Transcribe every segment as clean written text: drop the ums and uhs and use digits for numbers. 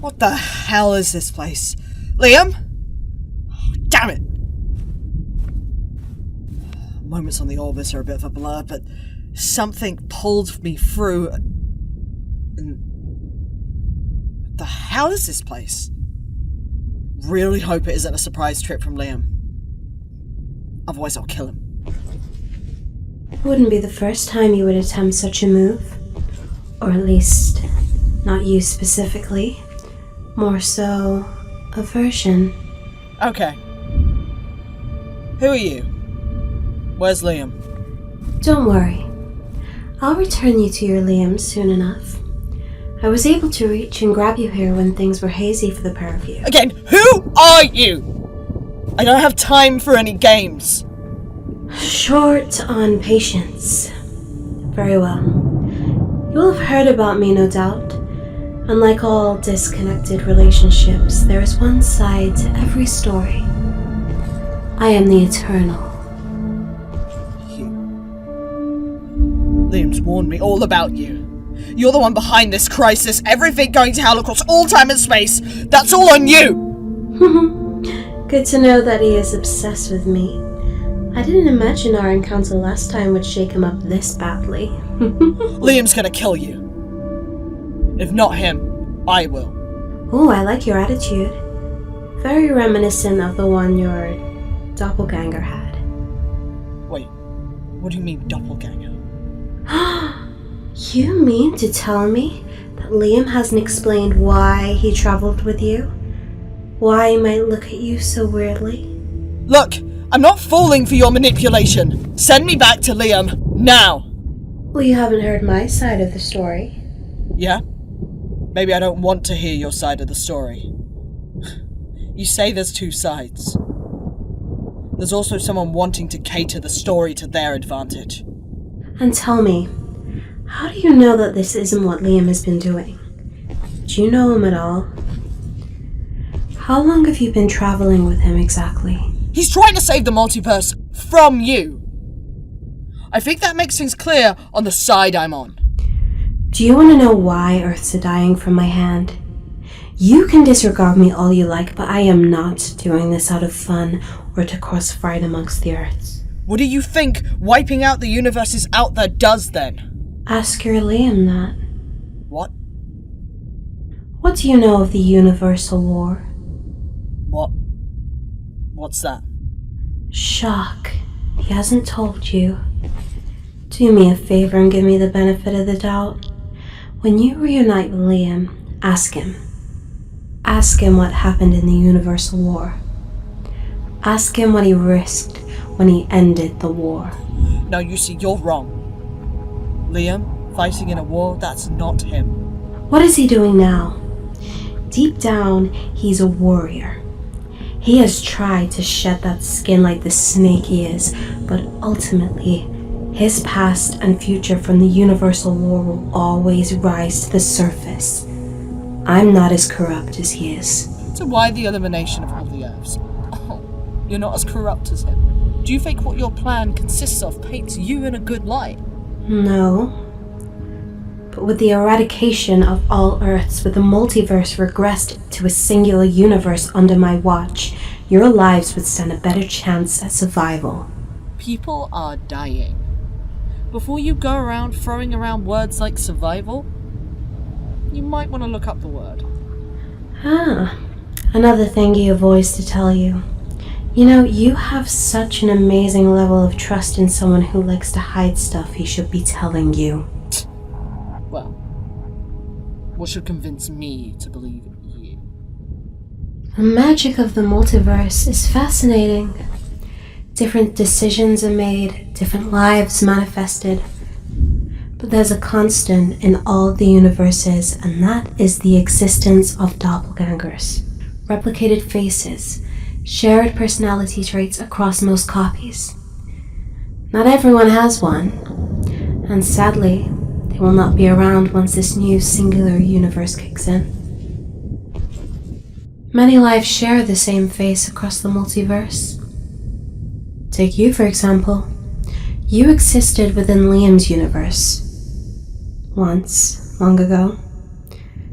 What the hell is this place? Liam? Damn it! Moments on the orbit are a bit of a blur, but something pulled me through. What the hell is this place? Really hope it isn't a surprise trip from Liam. Otherwise I'll kill him. It wouldn't be the first time you would attempt such a move. Or at least, not you specifically. More so, a version. Okay. Who are you? Where's Liam? Don't worry. I'll return you to your Liam soon enough. I was able to reach and grab you here when things were hazy for the pair of you. Again, who are you? I don't have time for any games. Short on patience. Very well. You'll have heard about me, no doubt. Unlike all disconnected relationships, there is one side to every story. I am the Eternal. Liam's warned me all about you. You're the one behind this crisis, everything going to hell across all time and space. That's all on you! Good to know that he is obsessed with me. I didn't imagine our encounter last time would shake him up this badly. Liam's gonna kill you. If not him, I will. Oh, I like your attitude. Very reminiscent of the one your doppelganger had. Wait, what do you mean doppelganger? You mean to tell me that Liam hasn't explained why he traveled with you? Why he might look at you so weirdly? Look, I'm not falling for your manipulation. Send me back to Liam, now! Well, you haven't heard my side of the story. Yeah? Maybe I don't want to hear your side of the story. You say there's two sides. There's also someone wanting to cater the story to their advantage. And tell me, how do you know that this isn't what Liam has been doing? Do you know him at all? How long have you been traveling with him exactly? He's trying to save the multiverse from you. I think that makes things clear on the side I'm on. Do you want to know why Earths are dying from my hand? You can disregard me all you like, but I am not doing this out of fun or to cause fright amongst the Earths. What do you think wiping out the universes out there does then? Ask your Liam that. What? What do you know of the Universal War? What's that? Shock. He hasn't told you. Do me a favor and give me the benefit of the doubt. When you reunite with Liam, ask him. Ask him what happened in the Universal War. Ask him what he risked when he ended the war. No, you see, you're wrong. Liam, fighting in a war, that's not him. What is he doing now? Deep down, he's a warrior. He has tried to shed that skin like the snake he is, but ultimately, his past and future from the Universal War will always rise to the surface. I'm not as corrupt as he is. So why the elimination of all the Earths? Oh, you're not as corrupt as him. Do you think what your plan consists of paints you in a good light? No. But with the eradication of all Earths, with the multiverse regressed to a singular universe under my watch, your lives would stand a better chance at survival. People are dying. Before you go around throwing around words like survival, you might want to look up the word. Another thing he avoids to tell you. You know, you have such an amazing level of trust in someone who likes to hide stuff he should be telling you. Well, what should convince me to believe you? The magic of the multiverse is fascinating. Different decisions are made, different lives manifested. But there's a constant in all the universes, and that is the existence of doppelgangers. Replicated faces, shared personality traits across most copies. Not everyone has one, and sadly, they will not be around once this new singular universe kicks in. Many lives share the same face across the multiverse. Take you, for example. You existed within Liam's universe. Once, long ago.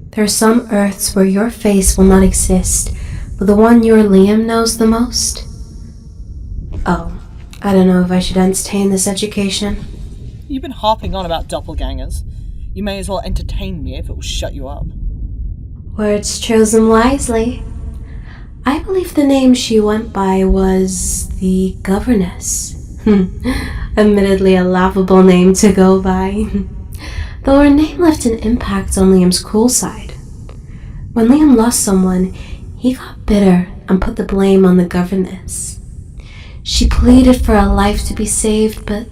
There are some Earths where your face will not exist, but the one your Liam knows the most? Oh, I don't know if I should entertain this education. You've been harping on about doppelgangers. You may as well entertain me if it will shut you up. Words chosen wisely. I believe the name she went by was the Governess. Admittedly a laughable name to go by. Though her name left an impact on Liam's cruel side. When Liam lost someone, he got bitter and put the blame on the Governess. She pleaded for a life to be saved, but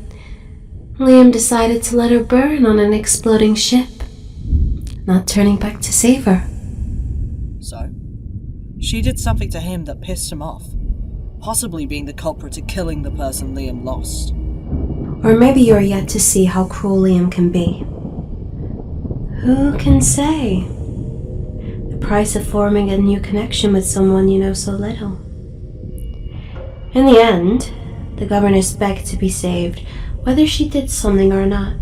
Liam decided to let her burn on an exploding ship, not turning back to save her. So, she did something to him that pissed him off, possibly being the culprit to killing the person Liam lost. Or maybe you're yet to see how cruel Liam can be. Who can say? The price of forming a new connection with someone you know so little. In the end, the Governess begged to be saved, whether she did something or not.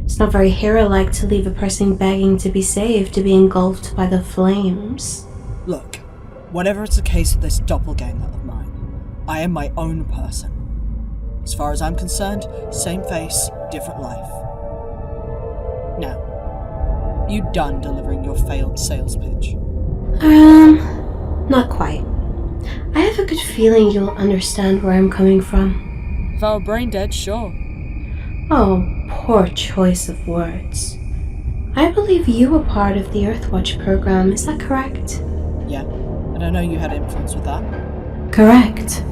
It's not very hero-like to leave a person begging to be saved to be engulfed by the flames. Look, whatever is the case with this doppelganger of mine, I am my own person. As far as I'm concerned, same face, different life. Now, you done delivering your failed sales pitch? Not quite. I have a good feeling you'll understand where I'm coming from. If I were brain dead, sure. Oh, poor choice of words. I believe you were part of the Earthwatch program, is that correct? Yeah, and I know you had influence with that. Correct.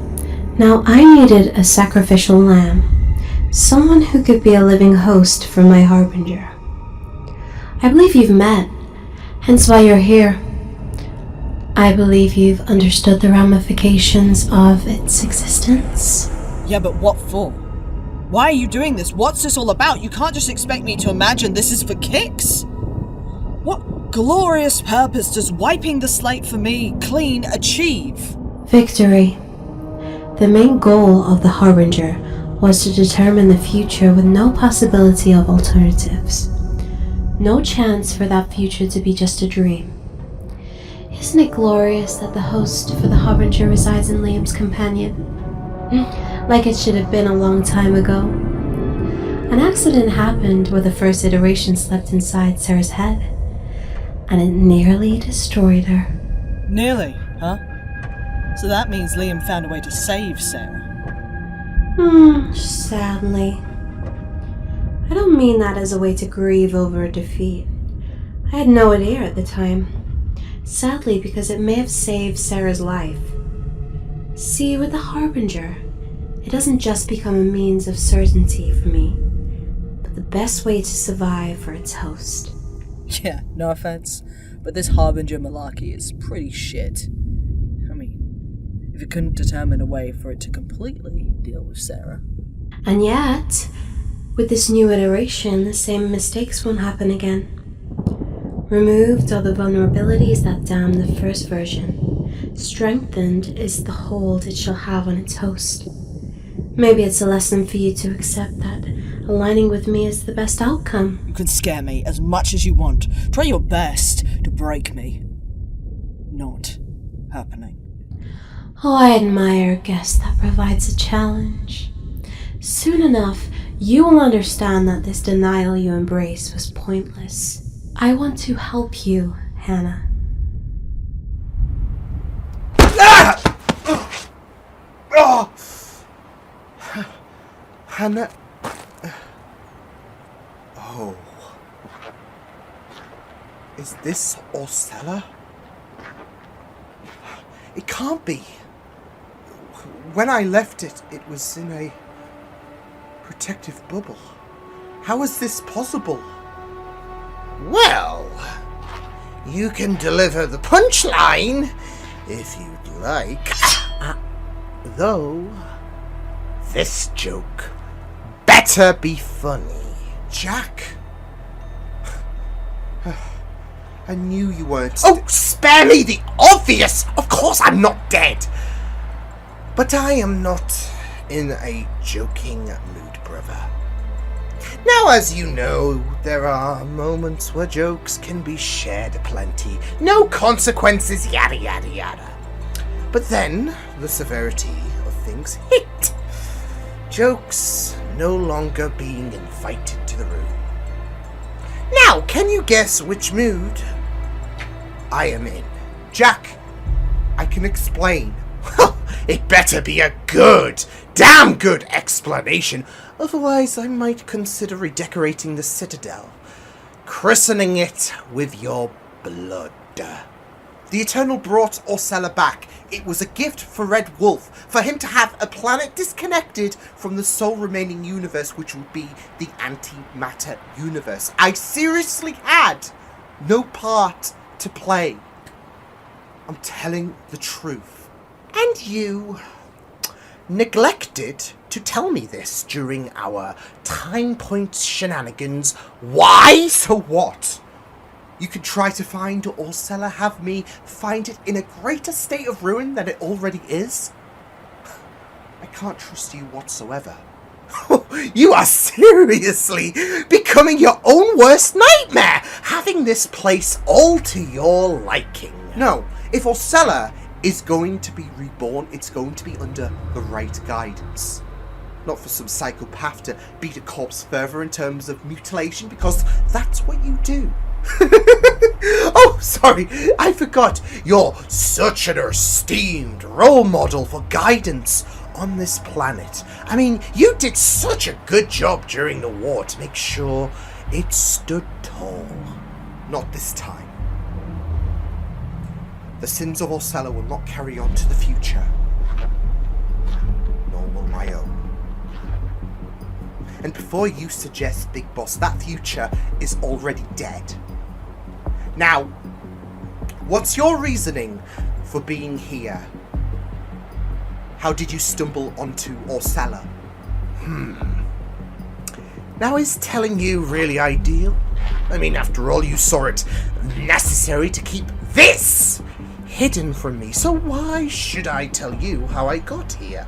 Now I needed a sacrificial lamb, someone who could be a living host for my harbinger. I believe you've met, hence why you're here. I believe you've understood the ramifications of its existence. Yeah, but what for? Why are you doing this? What's this all about? You can't just expect me to imagine this is for kicks. What glorious purpose does wiping the slate for me clean achieve? Victory. The main goal of the Harbinger was to determine the future with no possibility of alternatives. No chance for that future to be just a dream. Isn't it glorious that the host for the Harbinger resides in Liam's companion? Like it should have been a long time ago. An accident happened where the first iteration slept inside Sarah's head, and it nearly destroyed her. Nearly, huh? So that means Liam found a way to save Sarah. Sadly. I don't mean that as a way to grieve over a defeat. I had no idea at the time. Sadly, because it may have saved Sarah's life. See, with the Harbinger, it doesn't just become a means of certainty for me, but the best way to survive for its host. Yeah, no offense, but this Harbinger malarkey is pretty shit. I mean, if it couldn't determine a way for it to completely deal with Sarah. And yet, with this new iteration, the same mistakes won't happen again. Removed are the vulnerabilities that damned the first version. Strengthened is the hold it shall have on its host. Maybe it's a lesson for you to accept that aligning with me is the best outcome. You can scare me as much as you want. Try your best to break me. Not happening. Oh, I admire a guest that provides a challenge. Soon enough, you will understand that this denial you embrace was pointless. I want to help you, Hannah. Hannah. Oh. Is this Orstella? It can't be. When I left it, it was in a protective bubble. How is this possible? Well, you can deliver the punchline if you'd like. Though, this joke better be funny. Jack. I knew you weren't. Oh, spare me the obvious! Of course I'm not dead. But I am not in a joking mood, brother. Now, as you know, there are moments where jokes can be shared aplenty. No consequences, yada yada yada. But then, the severity of things hit. Jokes no longer being invited to the room. Now, can you guess which mood I am in? Jack, I can explain. It better be a good, damn good explanation. Otherwise, I might consider redecorating the citadel, christening it with your blood. The Eternal brought Orcella back. It was a gift for Red Wolf, for him to have a planet disconnected from the sole remaining universe, which would be the antimatter universe. I seriously had no part to play. I'm telling the truth. And you neglected to tell me this during our time point shenanigans. Why? So what? You could try to find Orcella, have me find it in a greater state of ruin than it already is? I can't trust you whatsoever. You are seriously becoming your own worst nightmare, having this place all to your liking. No, if Orcella is going to be reborn, it's going to be under the right guidance. Not for some psychopath to beat a corpse further in terms of mutilation, because that's what you do. Oh, sorry, I forgot. You're such an esteemed role model for guidance on this planet. I mean, you did such a good job during the war to make sure it stood tall. Not this time. The sins of Orcella will not carry on to the future. Nor will my own. And before you suggest, Big Boss, that future is already dead. Now, what's your reasoning for being here? How did you stumble onto Orcella? Now, is telling you really ideal? I mean, after all, you saw it necessary to keep this hidden from me, so why should I tell you how I got here?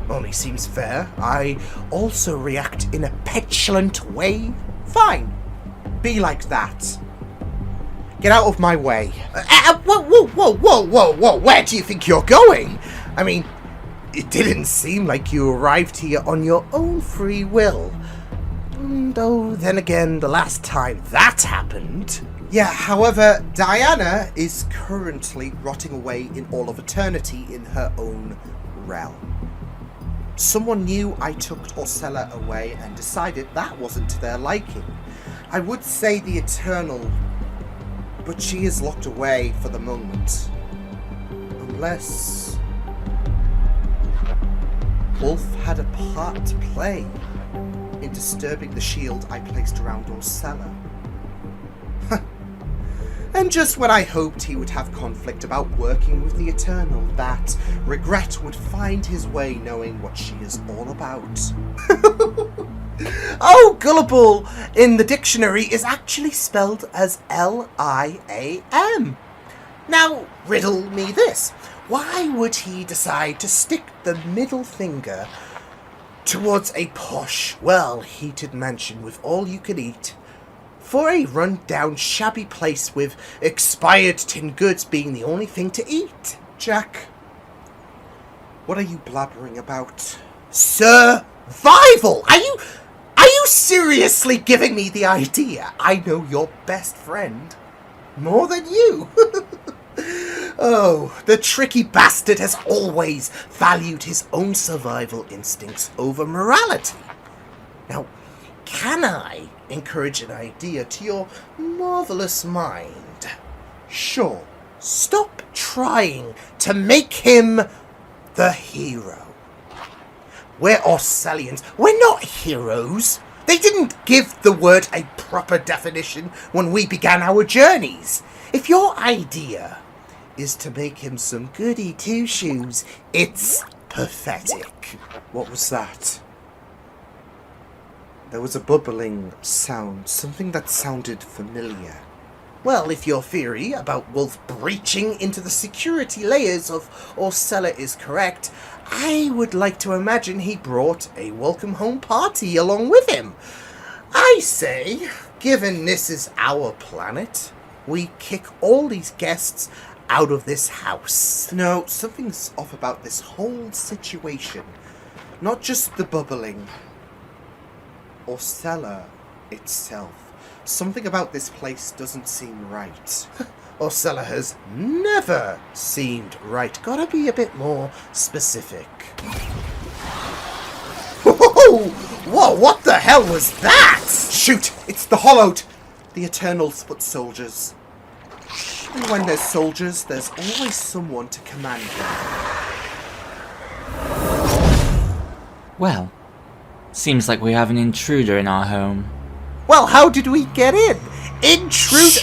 Only seems fair. I also react in a petulant way. Fine. Be like that. Get out of my way. Whoa. Where do you think you're going? I mean, it didn't seem like you arrived here on your own free will. Though, then again, the last time that happened... Yeah, however, Diana is currently rotting away in all of eternity in her own realm. Someone knew I took Orcella away and decided that wasn't to their liking. I would say the Eternal, but she is locked away for the moment. Unless Wolf had a part to play in disturbing the shield I placed around Orcella. And just when I hoped he would have conflict about working with the Eternal, that regret would find his way knowing what she is all about. Oh, gullible in the dictionary is actually spelled as Liam. Now, riddle me this. Why would he decide to stick the middle finger towards a posh, well-heated mansion with all you can eat, for a run-down, shabby place with expired tin goods being the only thing to eat? Jack, what are you blabbering about? Survival! Are you seriously giving me the idea? I know your best friend more than you. Oh, the tricky bastard has always valued his own survival instincts over morality. Now, can I encourage an idea to your marvelous mind? Sure. Stop trying to make him the hero. We're Orcellians. We're not heroes. They didn't give the word a proper definition when we began our journeys. If your idea is to make him some goody two-shoes, it's pathetic. What was that? There was a bubbling sound, something that sounded familiar. Well, if your theory about Wolf breaching into the security layers of Orcella is correct, I would like to imagine he brought a welcome home party along with him. I say, given this is our planet, we kick all these guests out of this house. No, something's off about this whole situation. Not just the bubbling. Orcella itself. Something about this place doesn't seem right. Orcella has never seemed right. Gotta be a bit more specific. Whoa! Whoa, what the hell was that? Shoot! It's the Hollowed! The Eternal's foot soldiers. And when there's soldiers, there's always someone to command them. Well, seems like we have an intruder in our home. Well, how did we get in? Intruder!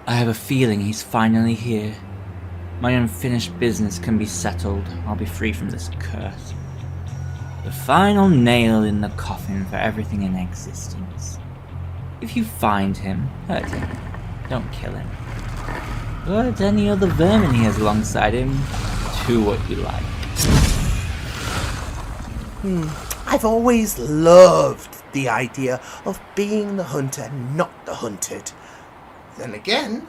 I have a feeling he's finally here. My unfinished business can be settled. I'll be free from this curse. The final nail in the coffin for everything in existence. If you find him, hurt him. Don't kill him. But any other vermin he has alongside him, do what you like. I've always loved the idea of being the hunter, not the hunted. Then again,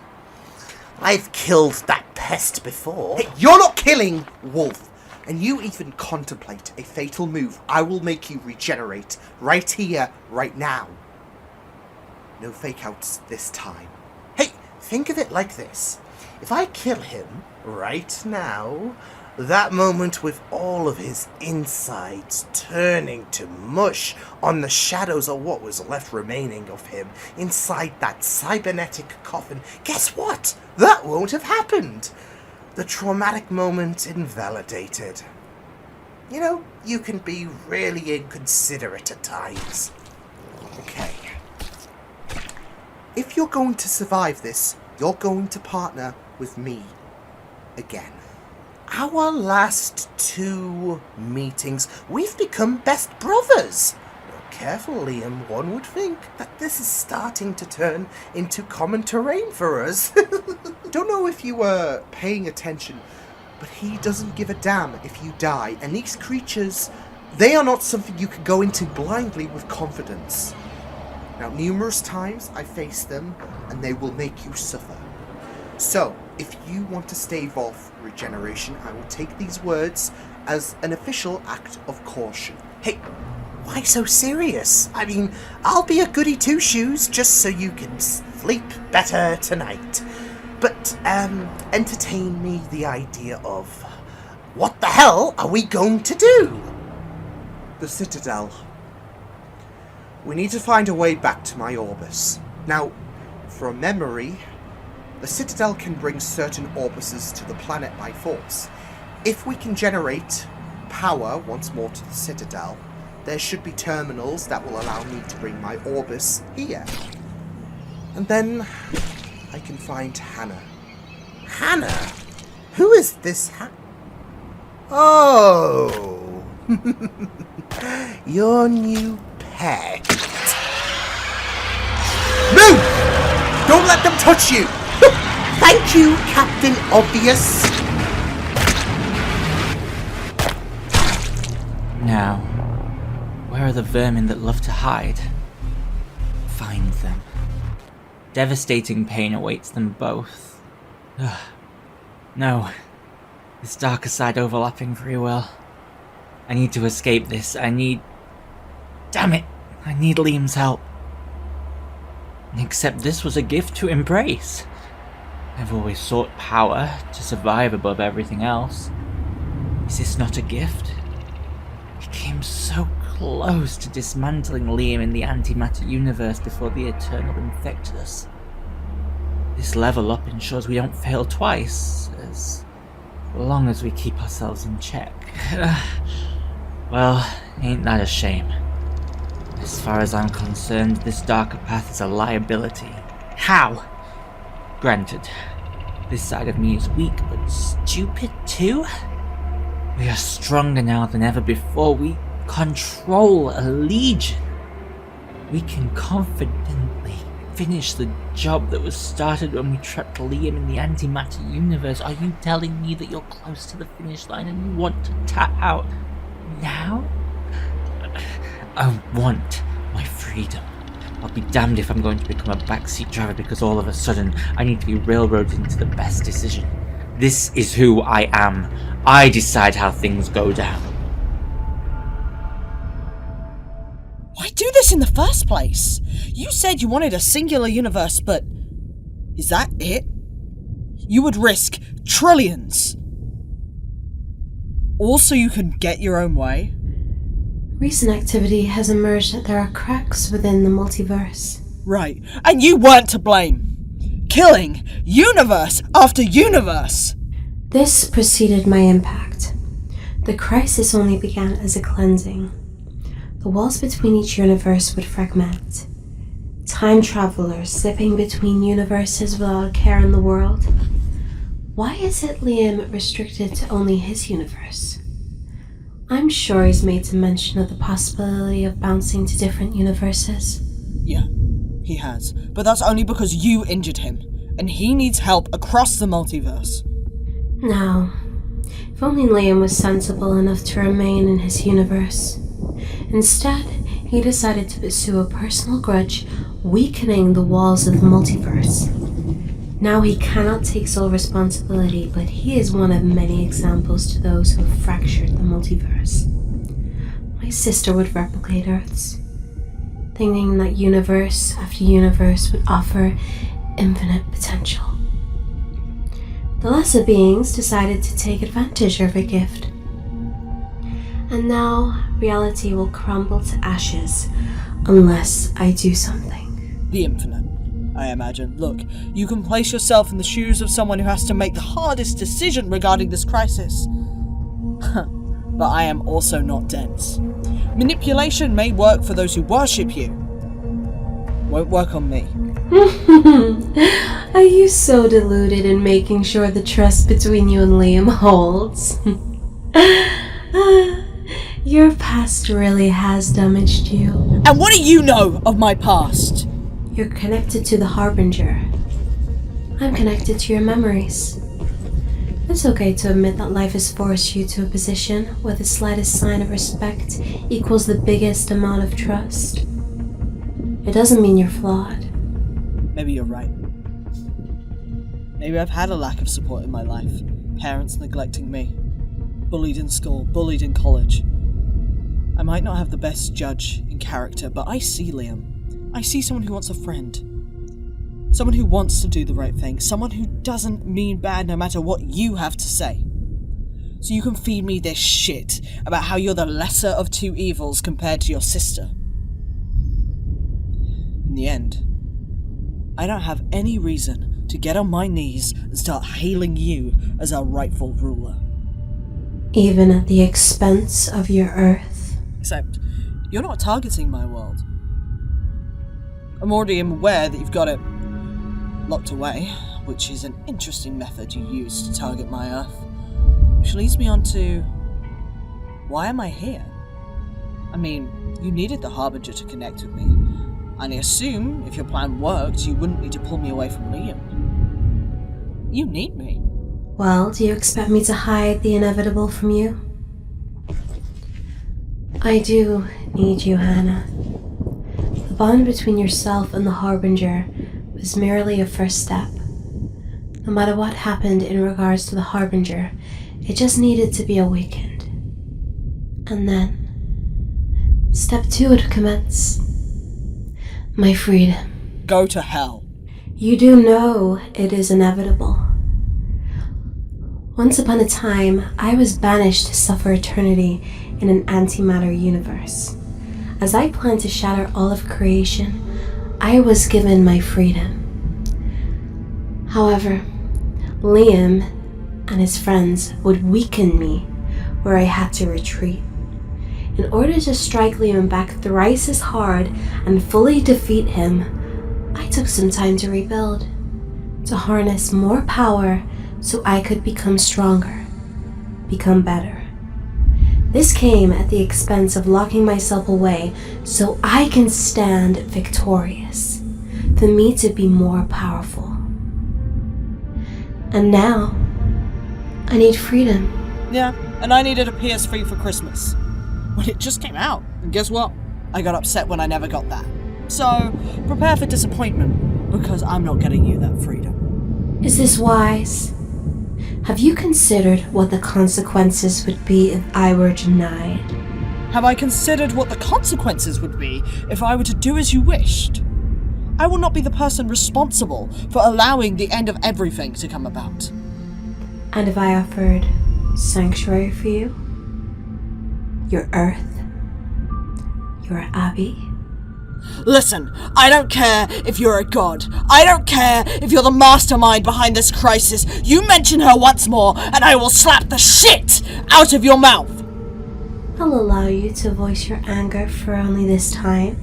I've killed that pest before. Hey, you're not killing Wolf. And you even contemplate a fatal move. I will make you regenerate right here, right now. No fake outs this time. Hey, think of it like this. If I kill him right now, that moment with all of his insides turning to mush on the shadows of what was left remaining of him inside that cybernetic coffin, guess what? That won't have happened. The traumatic moment invalidated. You know, you can be really inconsiderate at times. Okay. If you're going to survive this, you're going to partner with me again. Our last 2 meetings, we've become best brothers. Careful, Liam, one would think that this is starting to turn into common terrain for us. Don't know if you were paying attention, but he doesn't give a damn if you die, and these creatures, they are not something you can go into blindly with confidence. Now, numerous times I faced them, and they will make you suffer. So, if you want to stave off regeneration, I will take these words as an official act of caution. Hey, why so serious? I mean, I'll be a goody two-shoes just so you can sleep better tonight. But, entertain me the idea of, what the hell are we going to do? The Citadel. We need to find a way back to my Orbis. Now, from memory, the Citadel can bring certain Orbises to the planet by force. If we can generate power once more to the Citadel, there should be terminals that will allow me to bring my Orbis here. And then I can find Hannah. Hannah? Who is this Oh! Your new pet. Move! Don't let them touch you! Thank you, Captain Obvious. Now, where are the vermin that love to hide? Find them. Devastating pain awaits them both. Ugh. No, this darker side overlapping very well. I need to escape this. Damn it! I need Liam's help. Except this was a gift to embrace. I've always sought power to survive above everything else. Is this not a gift? He came so close to dismantling Liam in the antimatter universe before the Eternal infected us. This level up ensures we don't fail twice, as long as we keep ourselves in check. Well, ain't that a shame? As far as I'm concerned, this darker path is a liability. How? Granted, this side of me is weak, but stupid too? We are stronger now than ever before. We control a legion. We can confidently finish the job that was started when we trapped Liam in the antimatter universe. Are you telling me that you're close to the finish line and you want to tap out now? I want my freedom. I'll be damned if I'm going to become a backseat driver because all of a sudden I need to be railroaded into the best decision. This is who I am. I decide how things go down. Why do this in the first place? You said you wanted a singular universe, but is that it? You would risk trillions, all so you can get your own way? Recent activity has emerged that there are cracks within the multiverse. Right, and you weren't to blame. Killing universe after universe. This preceded my impact. The crisis only began as a cleansing. The walls between each universe would fragment. Time travelers slipping between universes without a care in the world. Why is it Liam restricted to only his universe? I'm sure he's made some mention of the possibility of bouncing to different universes. Yeah, he has. But that's only because you injured him, and he needs help across the multiverse. Now, if only Liam was sensible enough to remain in his universe. Instead, he decided to pursue a personal grudge, weakening the walls of the multiverse. Now he cannot take sole responsibility, but he is one of many examples to those who have fractured the multiverse. My sister would replicate Earths, thinking that universe after universe would offer infinite potential. The lesser beings decided to take advantage of her gift. And now, reality will crumble to ashes unless I do something. The infinite, I imagine. Look, you can place yourself in the shoes of someone who has to make the hardest decision regarding this crisis. But I am also not dense. Manipulation may work for those who worship you. Won't work on me. Are you so deluded in making sure the trust between you and Liam holds? Your past really has damaged you. And what do you know of my past? You're connected to the Harbinger. I'm connected to your memories. It's okay to admit that life has forced you to a position where the slightest sign of respect equals the biggest amount of trust. It doesn't mean you're flawed. Maybe you're right. Maybe I've had a lack of support in my life. Parents neglecting me. Bullied in school, bullied in college. I might not have the best judge in character, but I see Liam. I see someone who wants a friend. Someone who wants to do the right thing. Someone who doesn't mean bad no matter what you have to say. So you can feed me this shit about how you're the lesser of two evils compared to your sister. In the end, I don't have any reason to get on my knees and start hailing you as our rightful ruler. Even at the expense of your Earth. Except, you're not targeting my world. I'm already aware that you've got it locked away, which is an interesting method you use to target my Earth. Which leads me on to, why am I here? I mean, you needed the Harbinger to connect with me, and I assume if your plan worked, you wouldn't need to pull me away from Liam. You need me. Well, do you expect me to hide the inevitable from you? I do need you, Hannah. The bond between yourself and the Harbinger was merely a first step. No matter what happened in regards to the Harbinger, it just needed to be awakened. And then, step 2 would commence. My freedom. Go to hell. You do know it is inevitable. Once upon a time, I was banished to suffer eternity in an antimatter universe. As I planned to shatter all of creation, I was given my freedom. However, Liam and his friends would weaken me where I had to retreat. In order to strike Liam back thrice as hard and fully defeat him, I took some time to rebuild, to harness more power so I could become stronger, become better. This came at the expense of locking myself away so I can stand victorious, for me to be more powerful. And now, I need freedom. Yeah, and I needed a PS3 for Christmas. When it just came out, and guess what? I got upset when I never got that. So, prepare for disappointment, because I'm not getting you that freedom. Is this wise? Have you considered what the consequences would be if I were denied? Have I considered what the consequences would be if I were to do as you wished? I will not be the person responsible for allowing the end of everything to come about. And if I offered sanctuary for you? Your earth? Your abbey? Listen, I don't care if you're a god. I don't care if you're the mastermind behind this crisis. You mention her once more, and I will slap the shit out of your mouth. I'll allow you to voice your anger for only this time.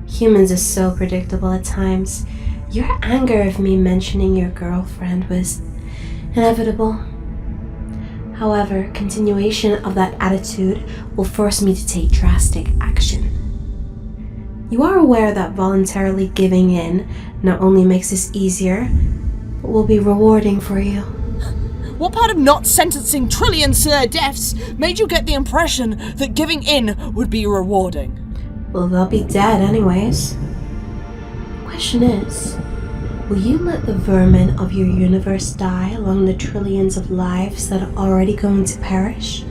Humans are so predictable at times. Your anger of me mentioning your girlfriend was inevitable. However, continuation of that attitude will force me to take drastic action. You are aware that voluntarily giving in not only makes this easier, but will be rewarding for you. What part of not sentencing trillions to their deaths made you get the impression that giving in would be rewarding? Well, they'll be dead anyways. The question is, will you let the vermin of your universe die along the trillions of lives that are already going to perish?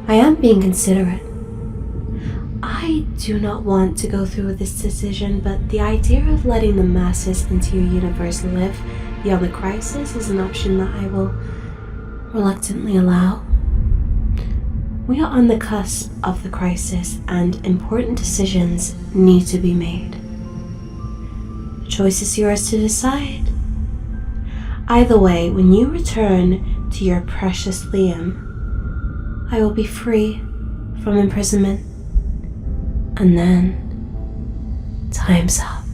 I am being considerate. I do not want to go through with this decision, but the idea of letting the masses into your universe live beyond the crisis is an option that I will reluctantly allow. We are on the cusp of the crisis, and important decisions need to be made. The choice is yours to decide. Either way, when you return to your precious Liam, I will be free from imprisonment. And then, time's up.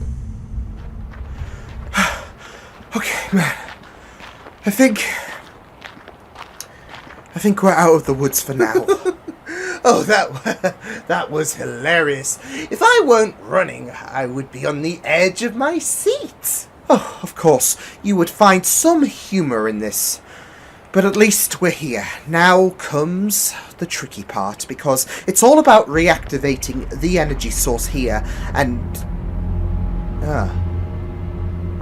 Okay, man. I think we're out of the woods for now. Oh, that was hilarious. If I weren't running, I would be on the edge of my seat. Oh, of course, you would find some humour in this. But at least we're here. Now comes the tricky part, because it's all about reactivating the energy source here, and...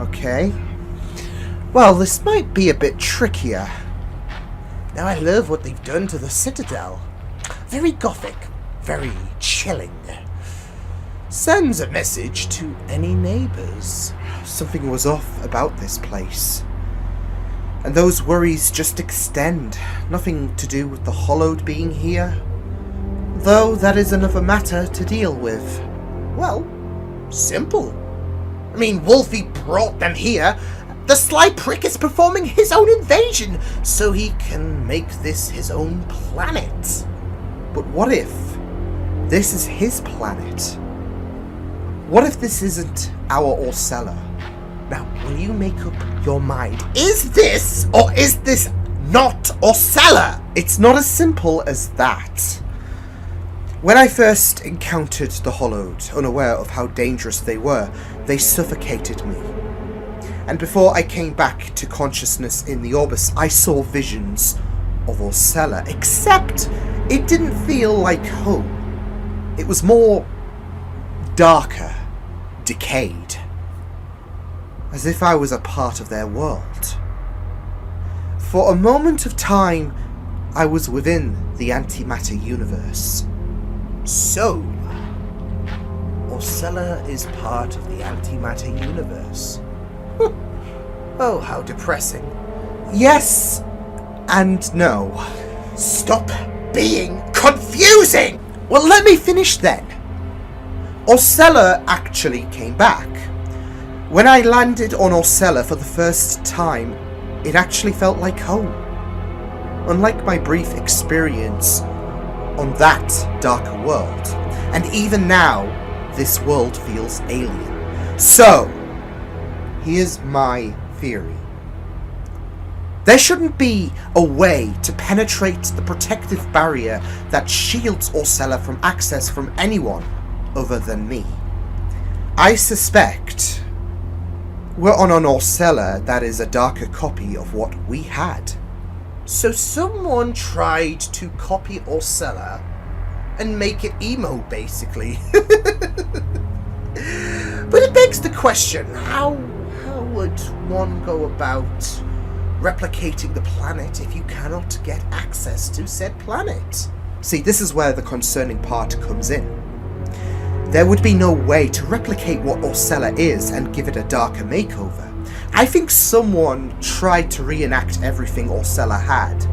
okay. Well, this might be a bit trickier. Now, I love what they've done to the Citadel. Very gothic, very chilling. Sends a message to any neighbours. Something was off about this place. And those worries just extend. Nothing to do with the Hollowed being here. Though that is another matter to deal with. Well, simple. I mean, Wolfie brought them here. The sly prick is performing his own invasion, so he can make this his own planet. But what if this is his planet? What if this isn't our Orcella? Now, will you make up your mind? Is this, or is this not Orcella? It's not as simple as that. When I first encountered the Hollowed, unaware of how dangerous they were, they suffocated me. And before I came back to consciousness in the Orbis, I saw visions of Orcella, except it didn't feel like home. It was more darker, decayed. As if I was a part of their world. For a moment of time, I was within the antimatter universe. So, Orcella is part of the antimatter universe. Oh, how depressing. Yes and no. Stop being confusing! Well, let me finish then. Orcella actually came back. When I landed on Orcella for the first time, it actually felt like home. Unlike my brief experience on that darker world. And even now, this world feels alien. So, here's my theory. There shouldn't be a way to penetrate the protective barrier that shields Orcella from access from anyone other than me. I suspect we're on an Orcella that is a darker copy of what we had. So someone tried to copy Orcella and make it emo, basically. But it begs the question, how would one go about replicating the planet if you cannot get access to said planet? See, this is where the concerning part comes in. There would be no way to replicate what Orcella is and give it a darker makeover. I think someone tried to reenact everything Orcella had.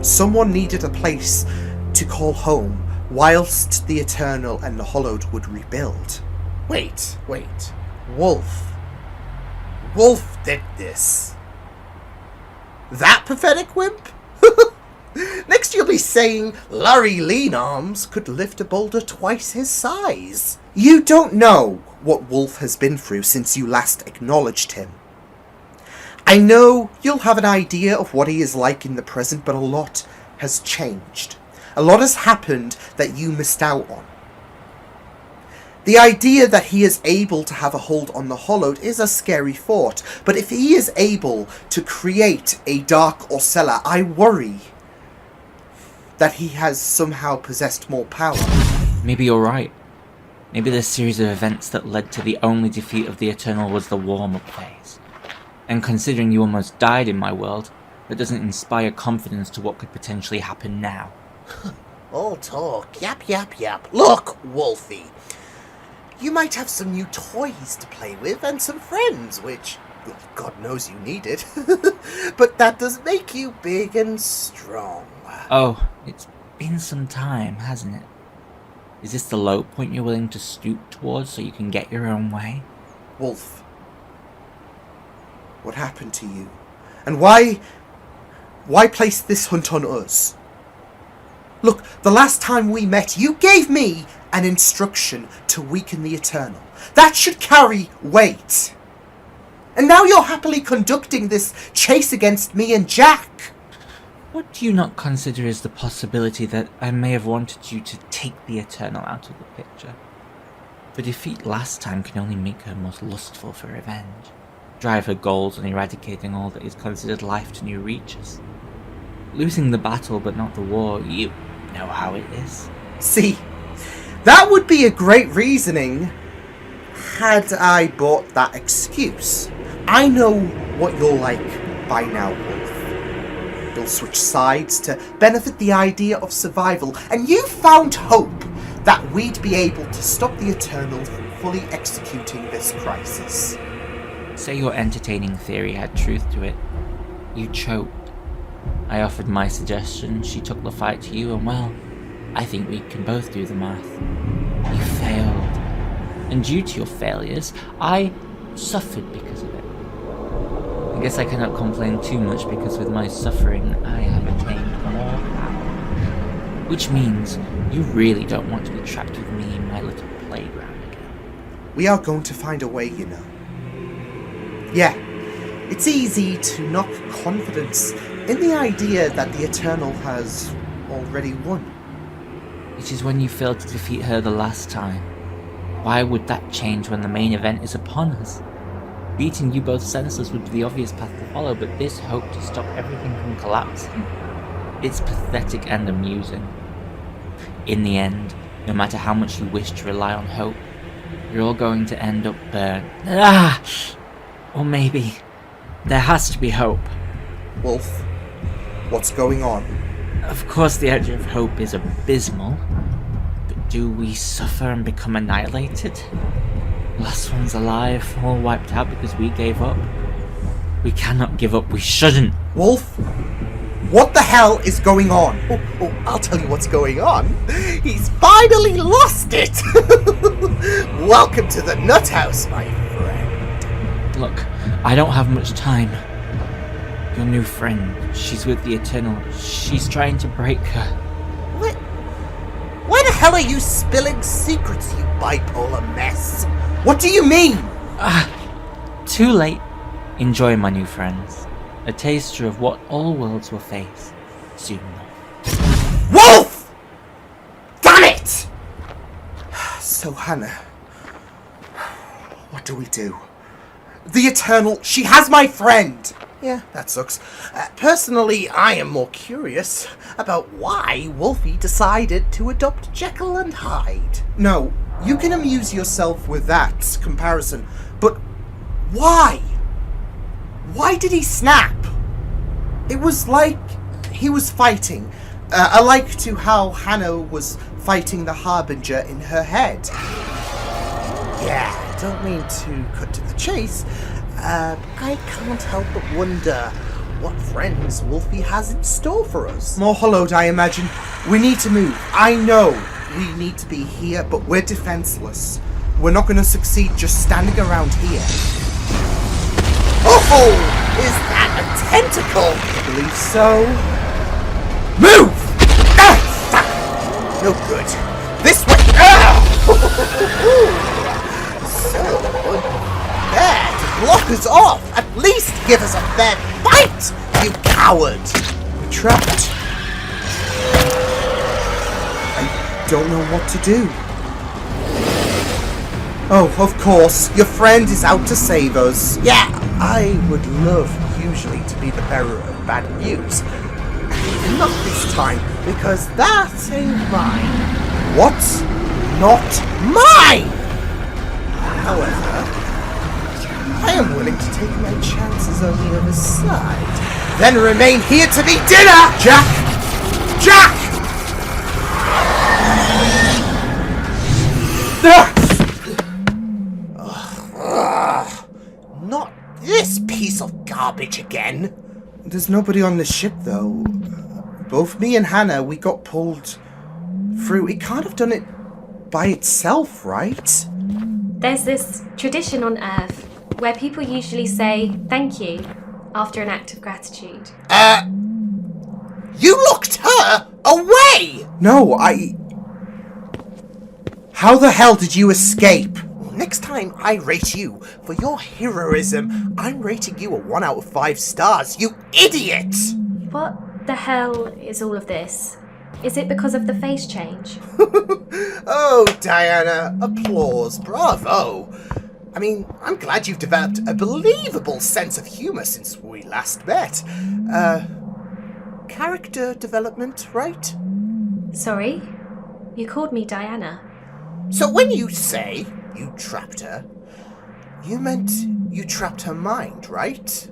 Someone needed a place to call home whilst the Eternal and the Hollowed would rebuild. Wait. Wolf did this. That pathetic wimp? Next you'll be saying Larry Lean Arms could lift a boulder twice his size. You don't know what Wolf has been through since you last acknowledged him. I know you'll have an idea of what he is like in the present, but a lot has changed. A lot has happened that you missed out on. The idea that he is able to have a hold on the Hollowed is a scary thought, but if he is able to create a dark Orcella, I worry that he has somehow possessed more power. Maybe you're right. Maybe the series of events that led to the only defeat of the Eternal was the warm-up phase. And considering you almost died in my world, that doesn't inspire confidence to what could potentially happen now. All talk, yap. Look, Wolfie. You might have some new toys to play with and some friends, which, well, God knows you need it. But that doesn't make you big and strong. Oh, it's been some time, hasn't it? Is this the low point you're willing to stoop towards so you can get your own way? Wolf, what happened to you? And why place this hunt on us? Look, the last time we met, you gave me an instruction to weaken the Eternal. That should carry weight. And now you're happily conducting this chase against me and Jack. What do you not consider is the possibility that I may have wanted you to take the Eternal out of the picture? The defeat last time can only make her most lustful for revenge, drive her goals on eradicating all that is considered life to new reaches. Losing the battle but not the war, you know how it is. See, that would be a great reasoning had I bought that excuse. I know what you're like by now, Wolf. You'll switch sides to benefit the idea of survival, and you found hope that we'd be able to stop the Eternal from fully executing this crisis. Say your entertaining theory had truth to it. You choked. I offered my suggestion, she took the fight to you, and well, I think we can both do the math. You failed. And due to your failures, I suffered because of it. I guess I cannot complain too much because with my suffering, I have attained more power. Which means you really don't want to be trapped with me in my little playground again. We are going to find a way, you know. Yeah, it's easy to knock confidence in the idea that the Eternal has already won. Which is when you failed to defeat her the last time. Why would that change when the main event is upon us? Beating you both senseless would be the obvious path to follow, but this hope to stop everything from collapsing? It's pathetic and amusing. In the end, no matter how much you wish to rely on hope, you're all going to end up burned. Or maybe there has to be hope. Wolf, what's going on? Of course the idea of hope is abysmal, but do we suffer and become annihilated? Last one's alive, all wiped out because we gave up? We cannot give up, we shouldn't! Wolf, what the hell is going on? Oh, I'll tell you what's going on. He's finally lost it! Welcome to the nut house, my friend. Look, I don't have much time. Your new friend, she's with the Eternal. She's trying to break her. What? Why the hell are you spilling secrets, you bipolar mess? What do you mean? Too late. Enjoy, my new friends. A taster of what all worlds will face soon enough. Wolf! Damn it! So, Hannah, What do we do? The Eternal, she has my friend! Yeah, that sucks. Personally, I am more curious about why Wolfie decided to adopt Jekyll and Hyde. No, you can amuse yourself with that comparison, but why? Why did he snap? It was like he was fighting, alike to how Hannah was fighting the Harbinger in her head. Yeah, don't mean to cut to the chase, I can't help but wonder what friends Wolfie has in store for us. More hollowed, I imagine. We need to move. I know we need to be here, but we're defenseless. We're not going to succeed just standing around here. Oh! Is that a tentacle? I believe so. Move! Ah! Fuck! No good. This way! Ah! So there to block us off. At least give us a fair fight, you coward! We're trapped. I don't know what to do. Oh, of course, your friend is out to save us. Yeah, I would love usually to be the bearer of bad news. Not this time, because that ain't mine. What? Not mine! However, I am willing to take my chances on the other side. Then remain here to be dinner! Jack! Jack! Not this piece of garbage again. There's nobody on the ship, though. Both me and Hannah, we got pulled through. It can't have done it by itself, right? There's this tradition on Earth where people usually say thank you after an act of gratitude. You locked her away! No, How the hell did you escape? Next time I rate you for your heroism, I'm rating you a 1 out of 5 stars, you idiot! What the hell is all of this? Is it because of the face change? Oh, Diana, applause, bravo. I mean, I'm glad you've developed a believable sense of humour since we last met. Character development, right? Sorry? You called me Diana. So when you say you trapped her, you meant you trapped her mind, right?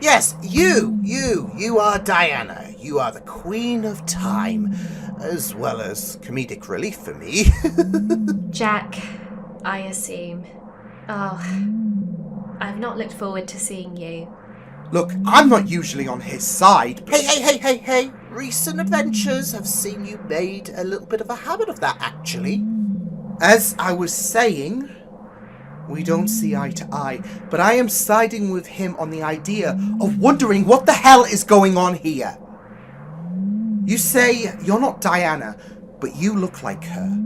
Yes, you are Diana. You are the queen of time, as well as comedic relief for me. Jack, I assume. Oh, I've not looked forward to seeing you. Look, I'm not usually on his side. Hey. Recent adventures have seen you made a little bit of a habit of that, actually. As I was saying, we don't see eye to eye, but I am siding with him on the idea of wondering what the hell is going on here. You say you're not Diana, but you look like her.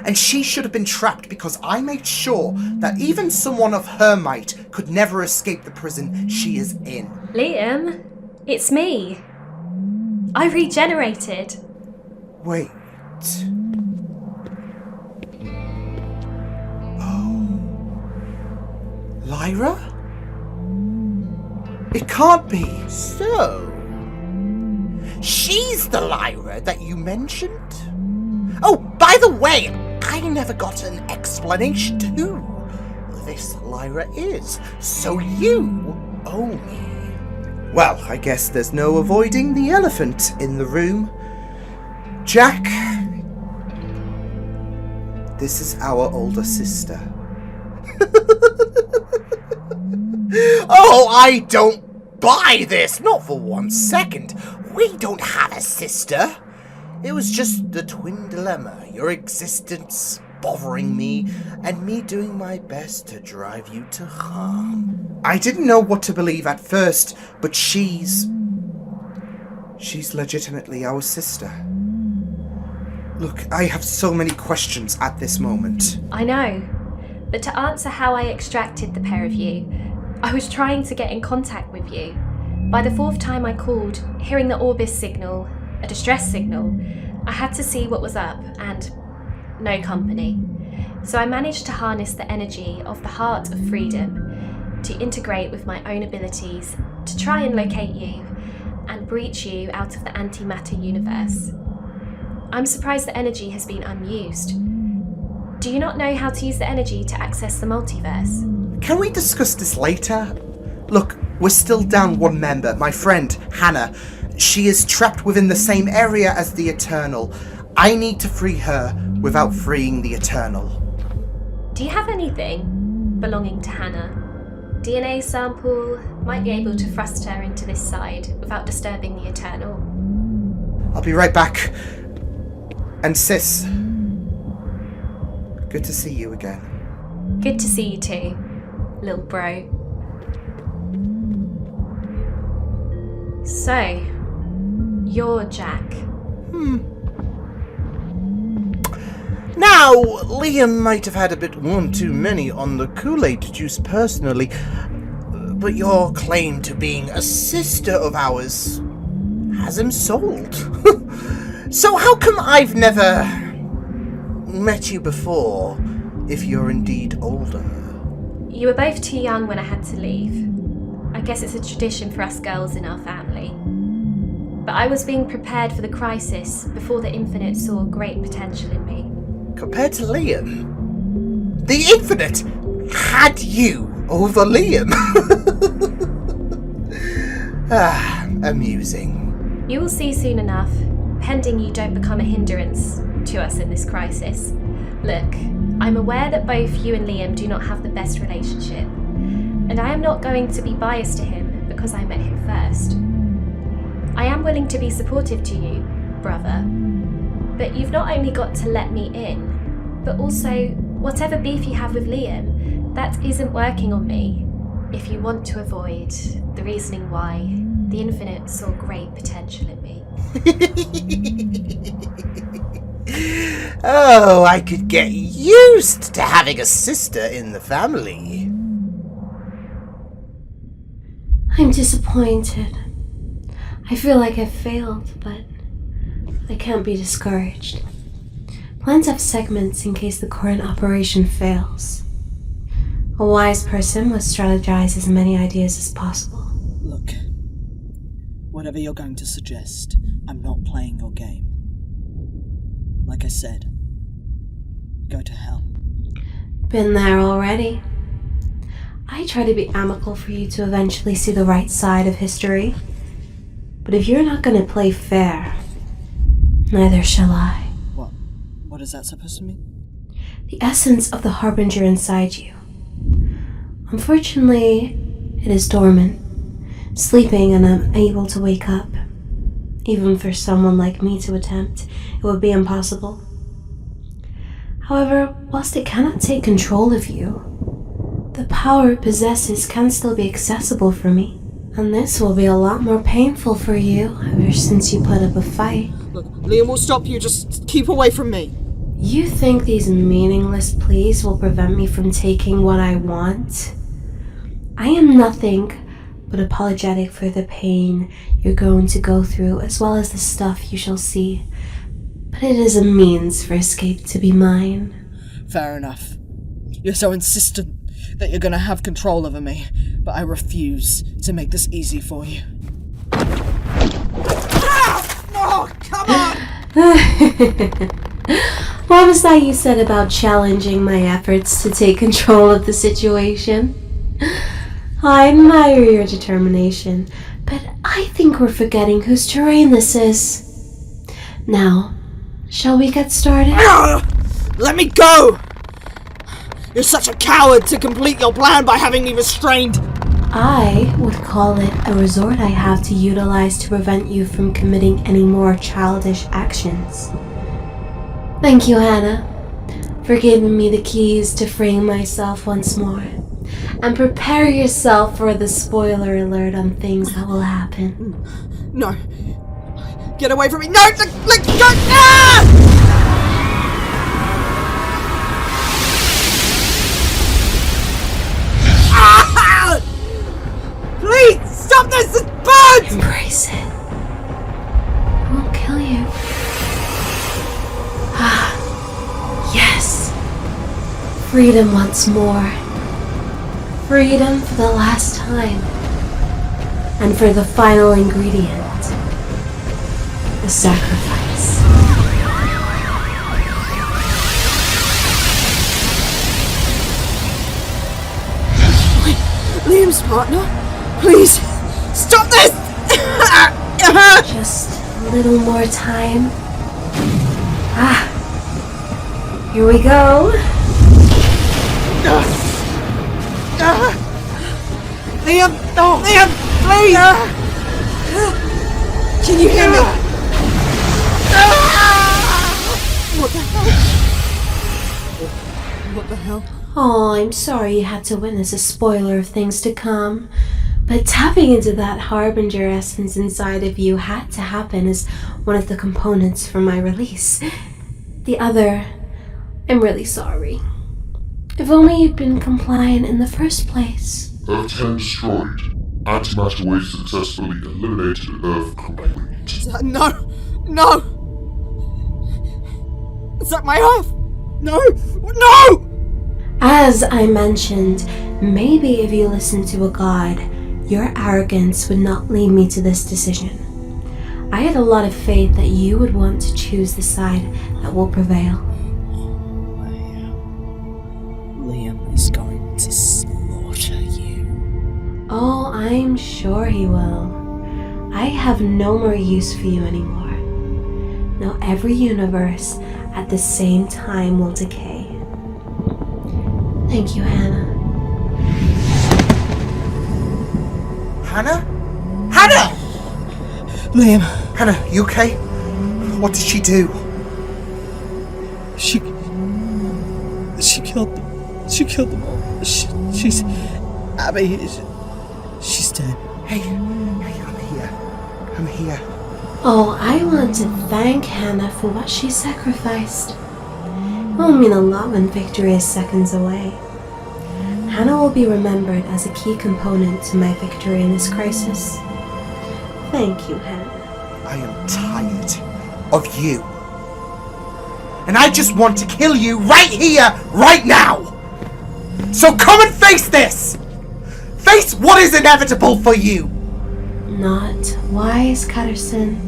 And she should have been trapped because I made sure that even someone of her might could never escape the prison she is in. Liam, it's me. I regenerated. Wait. Oh. Lyra? It can't be. So, she's the Lyra that you mentioned? Oh, by the way, I never got an explanation to who this Lyra is, so you owe me. Well, I guess there's no avoiding the elephant in the room. Jack, this is our older sister. Oh, I don't buy this, not for 1 second. We don't have a sister. It was just the twin dilemma, your existence bothering me, and me doing my best to drive you to harm. I didn't know what to believe at first, but she's legitimately our sister. Look, I have so many questions at this moment. I know, but to answer how I extracted the pair of you, I was trying to get in contact with you. By the 4th time I called, hearing the Orbis signal, a distress signal, I had to see what was up, and no company. So I managed to harness the energy of the heart of freedom to integrate with my own abilities to try and locate you and breach you out of the antimatter universe. I'm surprised the energy has been unused. Do you not know how to use the energy to access the multiverse? Can we discuss this later? Look, we're still down one member, my friend, Hannah. She is trapped within the same area as the Eternal. I need to free her without freeing the Eternal. Do you have anything belonging to Hannah? DNA sample might be able to thrust her into this side without disturbing the Eternal. I'll be right back. And sis, good to see you again. Good to see you too, little bro. So, you're Jack. Now, Liam might have had a bit one too many on the Kool-Aid juice personally, but your claim to being a sister of ours has him sold. So how come I've never met you before, if you're indeed older? You were both too young when I had to leave. I guess it's a tradition for us girls in our family. But I was being prepared for the crisis before the Infinite saw great potential in me. Compared to Liam, the Infinite had you over Liam. Amusing. You will see soon enough, pending you don't become a hindrance to us in this crisis. Look, I'm aware that both you and Liam do not have the best relationship, and I am not going to be biased to him because I met him first. I am willing to be supportive to you, brother, but you've not only got to let me in, but also, whatever beef you have with Liam, that isn't working on me. If you want to avoid the reasoning why the Infinite saw great potential in me. Oh, I could get used to having a sister in the family. I'm disappointed. I feel like I've failed, but I can't be discouraged. Plans have segments in case the current operation fails. A wise person would strategize as many ideas as possible. Look, whatever you're going to suggest, I'm not playing your game. Like I said, go to hell. Been there already. I try to be amicable for you to eventually see the right side of history. But if you're not going to play fair, neither shall I. What is that supposed to mean? The essence of the Harbinger inside you. Unfortunately, it is dormant, sleeping and unable to wake up. Even for someone like me to attempt, it would be impossible. However, whilst it cannot take control of you, the power it possesses can still be accessible for me. And this will be a lot more painful for you ever since you put up a fight. Look, Liam will stop you, just keep away from me. You think these meaningless pleas will prevent me from taking what I want? I am nothing but apologetic for the pain you're going to go through, as well as the stuff you shall see. But it is a means for escape to be mine. Fair enough. You're so insistent that you're gonna have control over me, but I refuse to make this easy for you. Oh, come on! What was that you said about challenging my efforts to take control of the situation? I admire your determination, but I think we're forgetting whose terrain this is. Now, shall we get started? Let me go! You're such a coward to complete your plan by having me restrained! I would call it a resort I have to utilize to prevent you from committing any more childish actions. Thank you, Hannah, for giving me the keys to freeing myself once more. And prepare yourself for the spoiler alert on things that will happen. No. Get away from me! No! Let go! Ah! Ah! Please! Stop this! This burns! Embrace it. It won't kill you. Ah, yes. Freedom once more. Freedom for the last time. And for the final ingredient, the sacrifice. Liam's partner? Please, stop this! Just a little more time. Here we go. Liam! No! Liam! Please! Can you hear me? What the hell? What the hell? Oh, I'm sorry you had to witness a spoiler of things to come. But tapping into that harbinger essence inside of you had to happen as one of the components for my release. The other, I'm really sorry. If only you'd been compliant in the first place. Earth 10 destroyed. Antimatter wave successfully eliminated Earth complete. No! No! Is that my Earth? No! No! As I mentioned, maybe if you listened to a god, your arrogance would not lead me to this decision. I had a lot of faith that you would want to choose the side that will prevail. Liam is going to slaughter you. Oh, I'm sure he will. I have no more use for you anymore. Now every universe at the same time will decay. Thank you, Hannah. Hannah? Hannah! Liam, Hannah, you okay? What did she do? she killed them. She killed them all. She's... Abby, she's dead. Hey, I'm here. I'm here. Oh, I want to thank Hannah for what she sacrificed. It will mean a lot when victory is seconds away. Hannah will be remembered as a key component to my victory in this crisis. Thank you, Hannah. I am tired of you. And I just want to kill you right here, right now! So come and face this! Face what is inevitable for you! Not wise, Catterson.